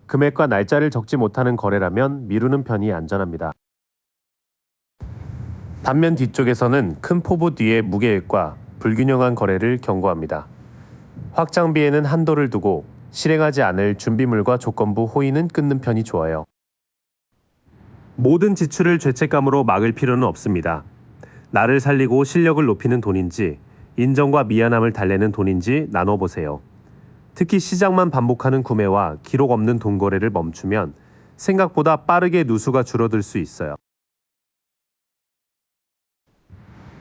금액과 날짜를 적지 못하는 거래라면 미루는 편이 안전합니다. 반면 뒤쪽에서는 큰 포부 뒤에 무계획과 불균형한 거래를 경고합니다. 확장비에는 한도를 두고 실행하지 않을 준비물과 조건부 호의는 끊는 편이 좋아요. 모든 지출을 죄책감으로 막을 필요는 없습니다. 나를 살리고 실력을 높이는 돈인지 인정과 미안함을 달래는 돈인지 나눠보세요. 특히 시장만 반복하는 구매와 기록 없는 돈 거래를 멈추면 생각보다 빠르게 누수가 줄어들 수 있어요.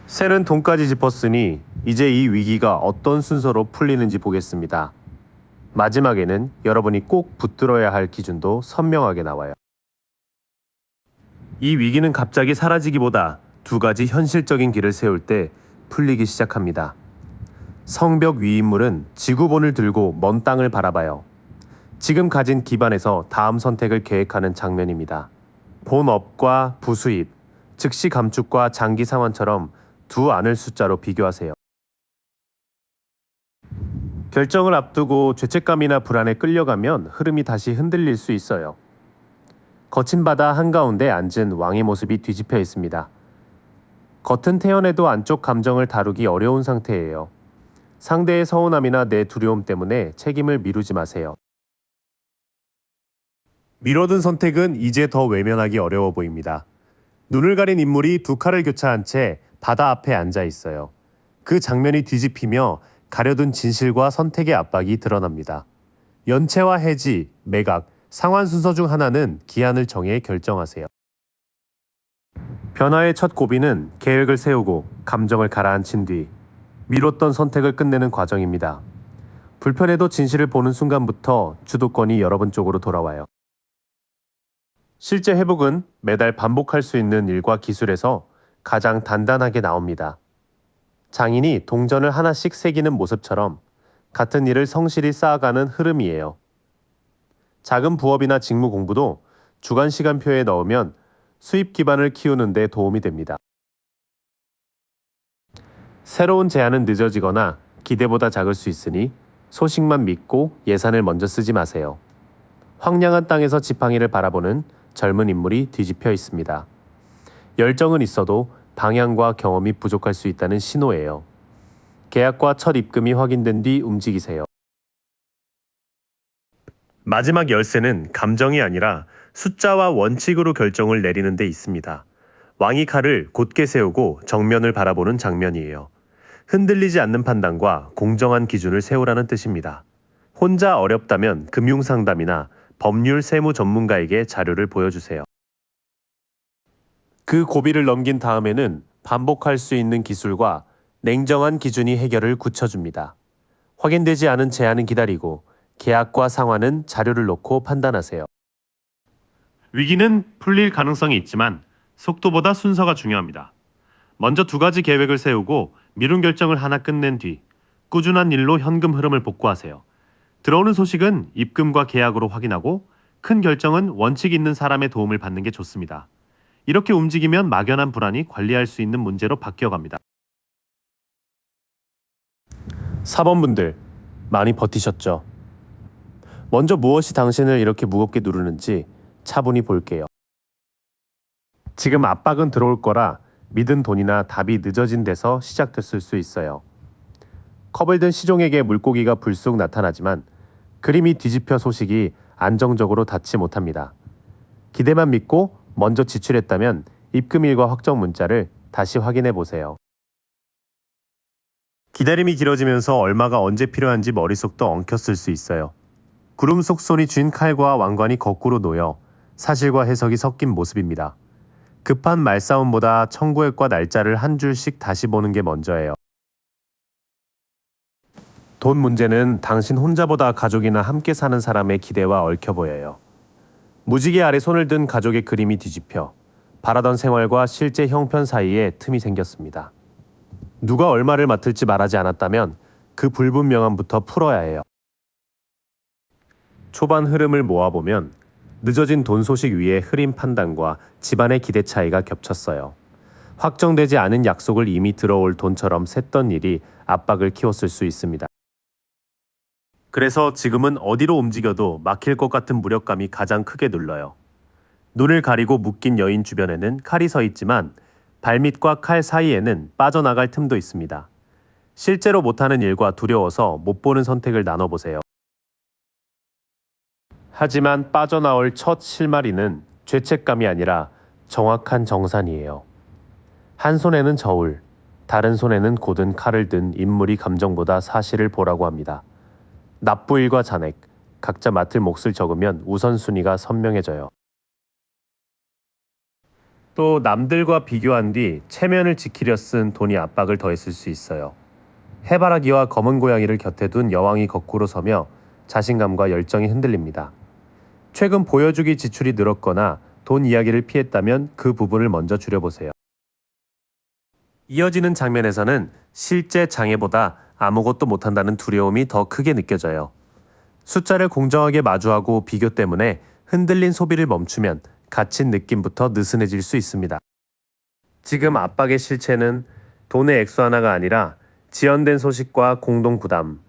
새는 돈까지 짚었으니 이제 이 위기가 어떤 순서로 풀리는지 보겠습니다. 마지막에는 여러분이 꼭 붙들어야 할 기준도 선명하게 나와요. 이 위기는 갑자기 사라지기보다 두 가지 현실적인 길을 세울 때 풀리기 시작합니다. 성벽 위인물은 지구본을 들고 먼 땅을 바라봐요. 지금 가진 기반에서 다음 선택을 계획하는 장면입니다. 본업과 부수입, 즉시 감축과 장기 상환처럼 두 안을 숫자로 비교하세요. 결정을 앞두고 죄책감이나 불안에 끌려가면 흐름이 다시 흔들릴 수 있어요. 거친 바다 한가운데 앉은 왕의 모습이 뒤집혀 있습니다. 겉은 태연해도 안쪽 감정을 다루기 어려운 상태예요. 상대의 서운함이나 내 두려움 때문에 책임을 미루지 마세요. 미뤄둔 선택은 이제 더 외면하기 어려워 보입니다. 눈을 가린 인물이 두 칼을 교차한 채 바다 앞에 앉아 있어요. 그 장면이 뒤집히며 가려둔 진실과 선택의 압박이 드러납니다. 연체와 해지, 매각, 상환 순서 중 하나는 기한을 정해 결정하세요. 변화의 첫 고비는 계획을 세우고 감정을 가라앉힌 뒤 미뤘던 선택을 끝내는 과정입니다. 불편해도 진실을 보는 순간부터 주도권이 여러분 쪽으로 돌아와요. 실제 회복은 매달 반복할 수 있는 일과 기술에서 가장 단단하게 나옵니다. 장인이 동전을 하나씩 새기는 모습처럼 같은 일을 성실히 쌓아가는 흐름이에요. 작은 부업이나 직무 공부도 주간 시간표에 넣으면 수입 기반을 키우는 데 도움이 됩니다. 새로운 제안은 늦어지거나 기대보다 작을 수 있으니 소식만 믿고 예산을 먼저 쓰지 마세요. 황량한 땅에서 지팡이를 바라보는 젊은 인물이 뒤집혀 있습니다. 열정은 있어도 방향과 경험이 부족할 수 있다는 신호예요. 계약과 첫 입금이 확인된 뒤 움직이세요. 마지막 열쇠는 감정이 아니라 숫자와 원칙으로 결정을 내리는 데 있습니다. 왕이 칼을 곧게 세우고 정면을 바라보는 장면이에요. 흔들리지 않는 판단과 공정한 기준을 세우라는 뜻입니다. 혼자 어렵다면 금융상담이나 법률 세무 전문가에게 자료를 보여주세요. 그 고비를 넘긴 다음에는 반복할 수 있는 기술과 냉정한 기준이 해결을 굳혀줍니다. 확인되지 않은 제안은 기다리고 계약과 상환은 자료를 놓고 판단하세요. 위기는 풀릴 가능성이 있지만 속도보다 순서가 중요합니다. 먼저 두 가지 계획을 세우고 미룬 결정을 하나 끝낸 뒤 꾸준한 일로 현금 흐름을 복구하세요. 들어오는 소식은 입금과 계약으로 확인하고 큰 결정은 원칙 있는 사람의 도움을 받는 게 좋습니다. 이렇게 움직이면 막연한 불안이 관리할 수 있는 문제로 바뀌어갑니다. 4번분들 많이 버티셨죠? 먼저 무엇이 당신을 이렇게 무겁게 누르는지 차분히 볼게요. 지금 압박은 들어올 거라 믿은 돈이나 답이 늦어진 데서 시작됐을 수 있어요. 컵을 든 시종에게 물고기가 불쑥 나타나지만 그림이 뒤집혀 소식이 안정적으로 닿지 못합니다. 기대만 믿고 먼저 지출했다면 입금일과 확정 문자를 다시 확인해 보세요. 기다림이 길어지면서 얼마가 언제 필요한지 머릿속도 엉켰을 수 있어요. 구름 속 손이 쥔 칼과 왕관이 거꾸로 놓여 사실과 해석이 섞인 모습입니다. 급한 말싸움보다 청구액과 날짜를 한 줄씩 다시 보는 게 먼저예요. 돈 문제는 당신 혼자보다 가족이나 함께 사는 사람의 기대와 얽혀 보여요. 무지개 아래 손을 든 가족의 그림이 뒤집혀 바라던 생활과 실제 형편 사이에 틈이 생겼습니다. 누가 얼마를 맡을지 말하지 않았다면 그 불분명함부터 풀어야 해요. 초반 흐름을 모아보면 늦어진 돈 소식 위에 흐린 판단과 집안의 기대 차이가 겹쳤어요. 확정되지 않은 약속을 이미 들어올 돈처럼 샜던 일이 압박을 키웠을 수 있습니다. 그래서 지금은 어디로 움직여도 막힐 것 같은 무력감이 가장 크게 눌러요. 눈을 가리고 묶인 여인 주변에는 칼이 서 있지만 발밑과 칼 사이에는 빠져나갈 틈도 있습니다. 실제로 못하는 일과 두려워서 못 보는 선택을 나눠보세요. 하지만 빠져나올 첫 실마리는 죄책감이 아니라 정확한 정산이에요. 한 손에는 저울, 다른 손에는 곧은 칼을 든 인물이 감정보다 사실을 보라고 합니다. 납부일과 잔액, 각자 맡을 몫을 적으면 우선순위가 선명해져요. 또 남들과 비교한 뒤 체면을 지키려 쓴 돈이 압박을 더했을 수 있어요. 해바라기와 검은 고양이를 곁에 둔 여왕이 거꾸로 서며 자신감과 열정이 흔들립니다. 최근 보여주기 지출이 늘었거나 돈 이야기를 피했다면 그 부분을 먼저 줄여보세요. 이어지는 장면에서는 실제 장애보다 아무것도 못한다는 두려움이 더 크게 느껴져요. 숫자를 공정하게 마주하고 비교 때문에 흔들린 소비를 멈추면 갇힌 느낌부터 느슨해질 수 있습니다. 지금 압박의 실체는 돈의 액수 하나가 아니라 지연된 소식과 공동 부담,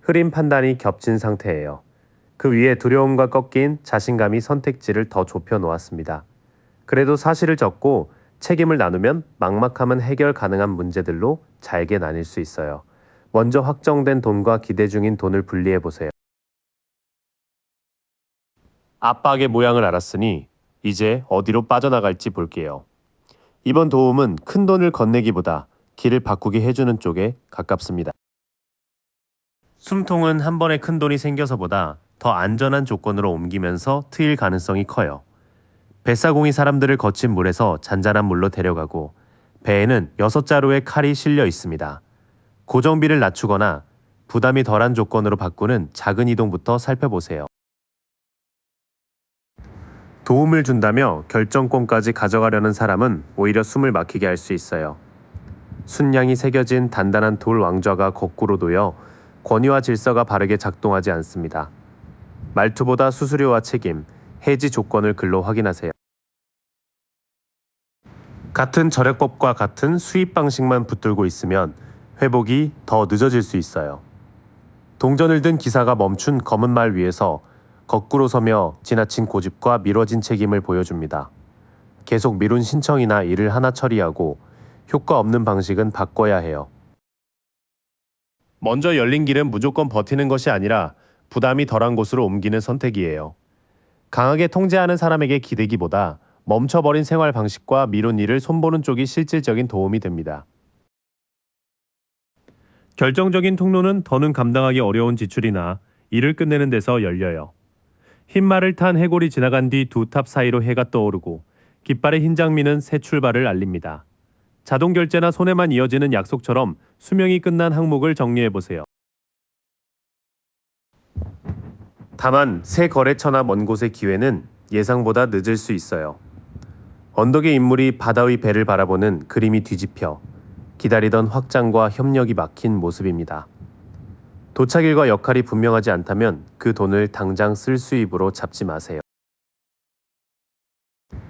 흐린 판단이 겹친 상태예요. 그 위에 두려움과 꺾인 자신감이 선택지를 더 좁혀 놓았습니다. 그래도 사실을 적고 책임을 나누면 막막함은 해결 가능한 문제들로 잘게 나뉠 수 있어요. 먼저 확정된 돈과 기대 중인 돈을 분리해 보세요. 압박의 모양을 알았으니 이제 어디로 빠져나갈지 볼게요. 이번 도움은 큰 돈을 건네기보다 길을 바꾸게 해주는 쪽에 가깝습니다. 숨통은 한 번에 큰 돈이 생겨서보다 더 안전한 조건으로 옮기면서 트일 가능성이 커요. 뱃사공이 사람들을 거친 물에서 잔잔한 물로 데려가고 배에는 6자루의 칼이 실려 있습니다. 고정비를 낮추거나 부담이 덜한 조건으로 바꾸는 작은 이동부터 살펴보세요. 도움을 준다며 결정권까지 가져가려는 사람은 오히려 숨을 막히게 할 수 있어요. 순양이 새겨진 단단한 돌 왕좌가 거꾸로 놓여 권위와 질서가 바르게 작동하지 않습니다. 말투보다 수수료와 책임, 해지 조건을 글로 확인하세요. 같은 절약법과 같은 수입 방식만 붙들고 있으면 회복이 더 늦어질 수 있어요. 동전을 든 기사가 멈춘 검은 말 위에서 거꾸로 서며 지나친 고집과 미뤄진 책임을 보여줍니다. 계속 미룬 신청이나 일을 하나 처리하고 효과 없는 방식은 바꿔야 해요. 먼저 열린 길은 무조건 버티는 것이 아니라 부담이 덜한 곳으로 옮기는 선택이에요. 강하게 통제하는 사람에게 기대기보다 멈춰버린 생활 방식과 미룬 일을 손보는 쪽이 실질적인 도움이 됩니다. 결정적인 통로는 더는 감당하기 어려운 지출이나 일을 끝내는 데서 열려요. 흰 말을 탄 해골이 지나간 뒤 두 탑 사이로 해가 떠오르고 깃발의 흰 장미는 새 출발을 알립니다. 자동 결제나 손에만 이어지는 약속처럼 수명이 끝난 항목을 정리해보세요. 다만 새 거래처나 먼 곳의 기회는 예상보다 늦을 수 있어요. 언덕의 인물이 바다 위 배를 바라보는 그림이 뒤집혀 기다리던 확장과 협력이 막힌 모습입니다. 도착일과 역할이 분명하지 않다면 그 돈을 당장 쓸 수입으로 잡지 마세요.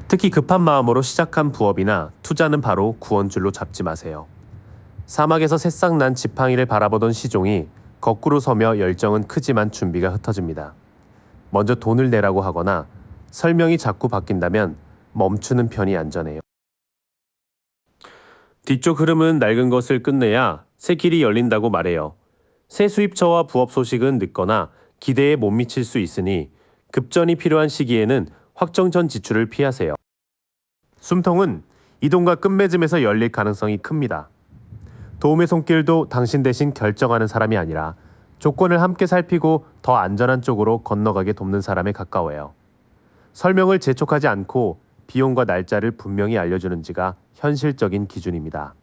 특히 급한 마음으로 시작한 부업이나 투자는 바로 구원줄로 잡지 마세요. 사막에서 새싹 난 지팡이를 바라보던 시종이 거꾸로 서며 열정은 크지만 준비가 흩어집니다. 먼저 돈을 내라고 하거나 설명이 자꾸 바뀐다면 멈추는 편이 안전해요. 뒤쪽 흐름은 낡은 것을 끝내야 새 길이 열린다고 말해요. 새 수입처와 부업 소식은 늦거나 기대에 못 미칠 수 있으니 급전이 필요한 시기에는 확정전 지출을 피하세요. 숨통은 이동과 끝맺음에서 열릴 가능성이 큽니다. 도움의 손길도 당신 대신 결정하는 사람이 아니라 조건을 함께 살피고 더 안전한 쪽으로 건너가게 돕는 사람에 가까워요. 설명을 재촉하지 않고 비용과 날짜를 분명히 알려주는지가 현실적인 기준입니다.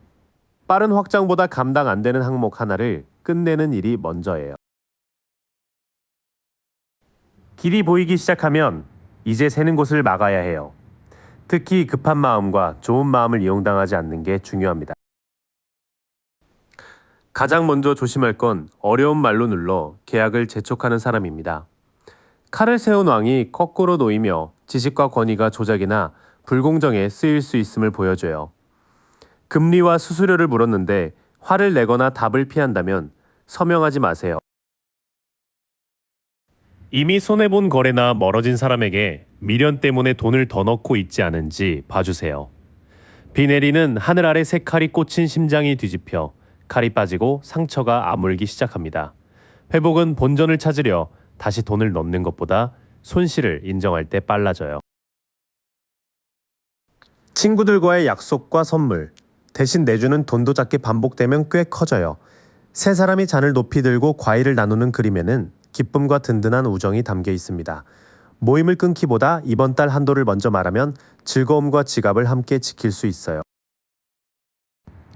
빠른 확장보다 감당 안 되는 항목 하나를 끝내는 일이 먼저예요. 길이 보이기 시작하면 이제 새는 곳을 막아야 해요. 특히 급한 마음과 좋은 마음을 이용당하지 않는 게 중요합니다. 가장 먼저 조심할 건 어려운 말로 눌러 계약을 재촉하는 사람입니다. 칼을 세운 왕이 거꾸로 놓이며 지식과 권위가 조작이나 불공정에 쓰일 수 있음을 보여줘요. 금리와 수수료를 물었는데 화를 내거나 답을 피한다면 서명하지 마세요. 이미 손해본 거래나 멀어진 사람에게 미련 때문에 돈을 더 넣고 있지 않은지 봐주세요. 비 내리는 하늘 아래 새 칼이 꽂힌 심장이 뒤집혀 칼이 빠지고 상처가 아물기 시작합니다. 회복은 본전을 찾으려 다시 돈을 넣는 것보다 손실을 인정할 때 빨라져요. 친구들과의 약속과 선물, 대신 내주는 돈도 작게 반복되면 꽤 커져요. 세 사람이 잔을 높이 들고 과일을 나누는 그림에는 기쁨과 든든한 우정이 담겨 있습니다. 모임을 끊기보다 이번 달 한도를 먼저 말하면 즐거움과 지갑을 함께 지킬 수 있어요.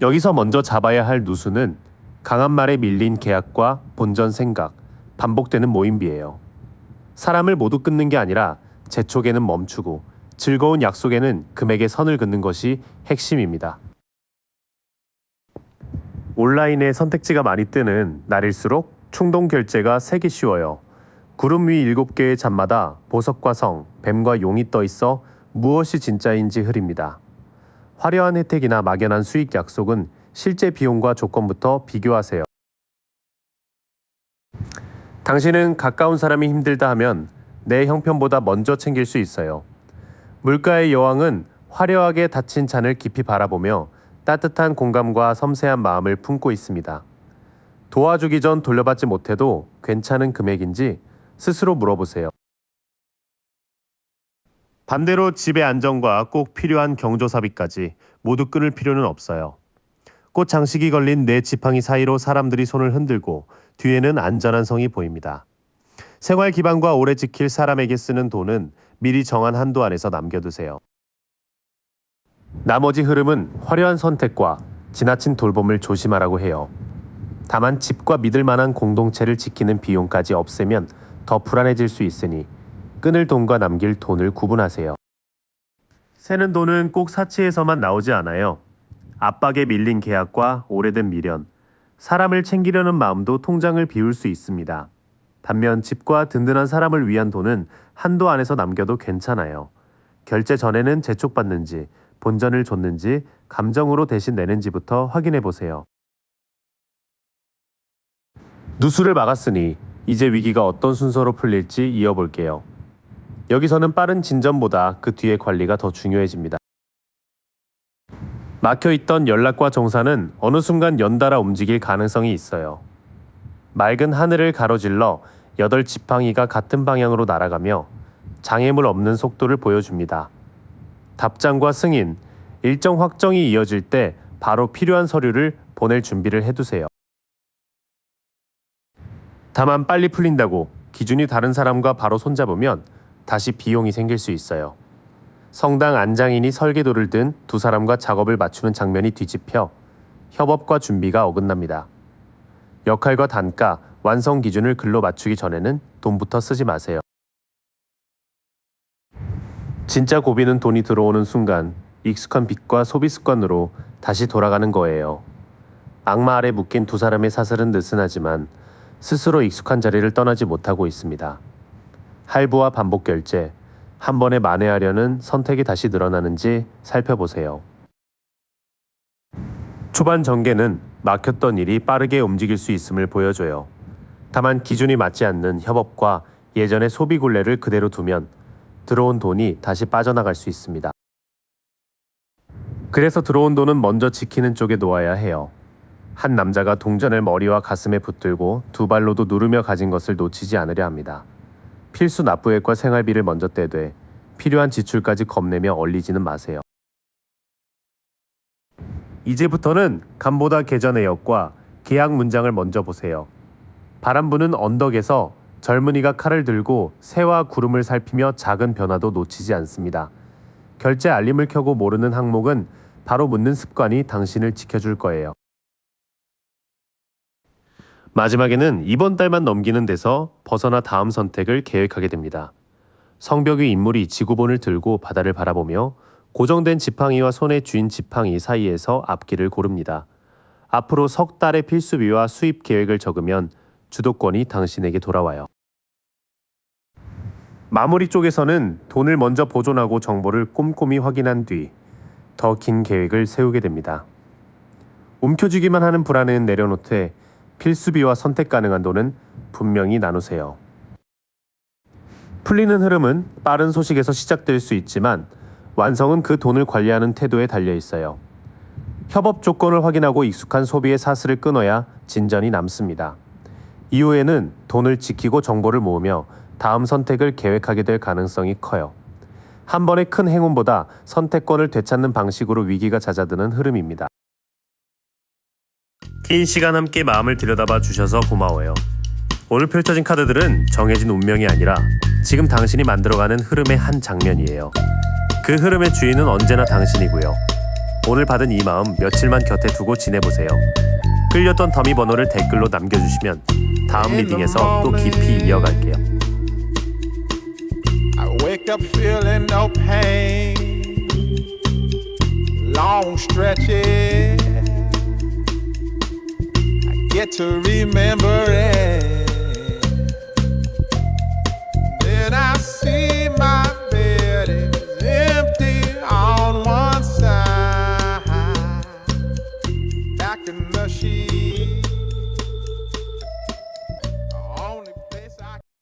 여기서 먼저 잡아야 할 누수는 강한 말에 밀린 계약과 본전 생각, 반복되는 모임비예요. 사람을 모두 끊는 게 아니라 재촉에는 멈추고 즐거운 약속에는 금액의 선을 긋는 것이 핵심입니다. 온라인에 선택지가 많이 뜨는 날일수록 충동 결제가 세기 쉬워요. 구름 위 7개의 잔마다 보석과 성, 뱀과 용이 떠 있어 무엇이 진짜인지 흐립니다. 화려한 혜택이나 막연한 수익 약속은 실제 비용과 조건부터 비교하세요. 당신은 가까운 사람이 힘들다 하면 내 형편보다 먼저 챙길 수 있어요. 물가의 여왕은 화려하게 닫힌 잔을 깊이 바라보며 따뜻한 공감과 섬세한 마음을 품고 있습니다. 도와주기 전 돌려받지 못해도 괜찮은 금액인지 스스로 물어보세요. 반대로 집의 안정과 꼭 필요한 경조사비까지 모두 끊을 필요는 없어요. 꽃 장식이 걸린 내 지팡이 사이로 사람들이 손을 흔들고 뒤에는 안전한 성이 보입니다. 생활 기반과 오래 지킬 사람에게 쓰는 돈은 미리 정한 한도 안에서 남겨두세요. 나머지 흐름은 화려한 선택과 지나친 돌봄을 조심하라고 해요. 다만 집과 믿을 만한 공동체를 지키는 비용까지 없애면 더 불안해질 수 있으니 끊을 돈과 남길 돈을 구분하세요. 새는 돈은 꼭 사치에서만 나오지 않아요. 압박에 밀린 계약과 오래된 미련, 사람을 챙기려는 마음도 통장을 비울 수 있습니다. 반면 집과 든든한 사람을 위한 돈은 한도 안에서 남겨도 괜찮아요. 결제 전에는 재촉받는지, 본전을 줬는지, 감정으로 대신 내는지부터 확인해 보세요. 누수를 막았으니 이제 위기가 어떤 순서로 풀릴지 이어볼게요. 여기서는 빠른 진전보다 그 뒤의 관리가 더 중요해집니다. 막혀있던 연락과 정사는 어느 순간 연달아 움직일 가능성이 있어요. 맑은 하늘을 가로질러 8지팡이가 같은 방향으로 날아가며 장애물 없는 속도를 보여줍니다. 답장과 승인, 일정 확정이 이어질 때 바로 필요한 서류를 보낼 준비를 해두세요. 다만 빨리 풀린다고 기준이 다른 사람과 바로 손잡으면 다시 비용이 생길 수 있어요. 성당 안장인이 설계도를 든 두 사람과 작업을 맞추는 장면이 뒤집혀 협업과 준비가 어긋납니다. 역할과 단가, 완성 기준을 글로 맞추기 전에는 돈부터 쓰지 마세요. 진짜 고비는 돈이 들어오는 순간 익숙한 빚과 소비 습관으로 다시 돌아가는 거예요. 악마 아래 묶인 두 사람의 사슬은 느슨하지만 스스로 익숙한 자리를 떠나지 못하고 있습니다. 할부와 반복 결제, 한 번에 만회하려는 선택이 다시 늘어나는지 살펴보세요. 초반 전개는 막혔던 일이 빠르게 움직일 수 있음을 보여줘요. 다만 기준이 맞지 않는 협업과 예전의 소비 굴레를 그대로 두면 들어온 돈이 다시 빠져나갈 수 있습니다. 그래서 들어온 돈은 먼저 지키는 쪽에 놓아야 해요. 한 남자가 동전을 머리와 가슴에 붙들고 두 발로도 누르며 가진 것을 놓치지 않으려 합니다. 필수 납부액과 생활비를 먼저 떼되 필요한 지출까지 겁내며 얼리지는 마세요. 이제부터는 간보다 개전의 역과 계약 문장을 먼저 보세요. 바람 부는 언덕에서 젊은이가 칼을 들고 새와 구름을 살피며 작은 변화도 놓치지 않습니다. 결제 알림을 켜고 모르는 항목은 바로 묻는 습관이 당신을 지켜줄 거예요. 마지막에는 이번 달만 넘기는 데서 벗어나 다음 선택을 계획하게 됩니다. 성벽 위 인물이 지구본을 들고 바다를 바라보며 고정된 지팡이와 손에 쥔 지팡이 사이에서 앞길을 고릅니다. 앞으로 석 달의 필수비와 수입 계획을 적으면 주도권이 당신에게 돌아와요. 마무리 쪽에서는 돈을 먼저 보존하고 정보를 꼼꼼히 확인한 뒤 더 긴 계획을 세우게 됩니다. 움켜쥐기만 하는 불안은 내려놓되 필수비와 선택 가능한 돈은 분명히 나누세요. 풀리는 흐름은 빠른 소식에서 시작될 수 있지만 완성은 그 돈을 관리하는 태도에 달려 있어요. 협업 조건을 확인하고 익숙한 소비의 사슬을 끊어야 진전이 남습니다. 이후에는 돈을 지키고 정보를 모으며 다음 선택을 계획하게 될 가능성이 커요. 한 번의 큰 행운보다 선택권을 되찾는 방식으로 위기가 잦아드는 흐름입니다. 긴 시간 함께 마음을 들여다봐 주셔서 고마워요. 오늘 펼쳐진 카드들은 정해진 운명이 아니라 지금 당신이 만들어가는 흐름의 한 장면이에요. 그 흐름의 주인은 언제나 당신이고요. 오늘 받은 이 마음 며칠만 곁에 두고 지내보세요. 끌렸던 더미 번호를 댓글로 남겨주시면 다음 리딩에서 또 깊이 이어갈게요. I wake up feeling no pain, long stretches I get to remember it.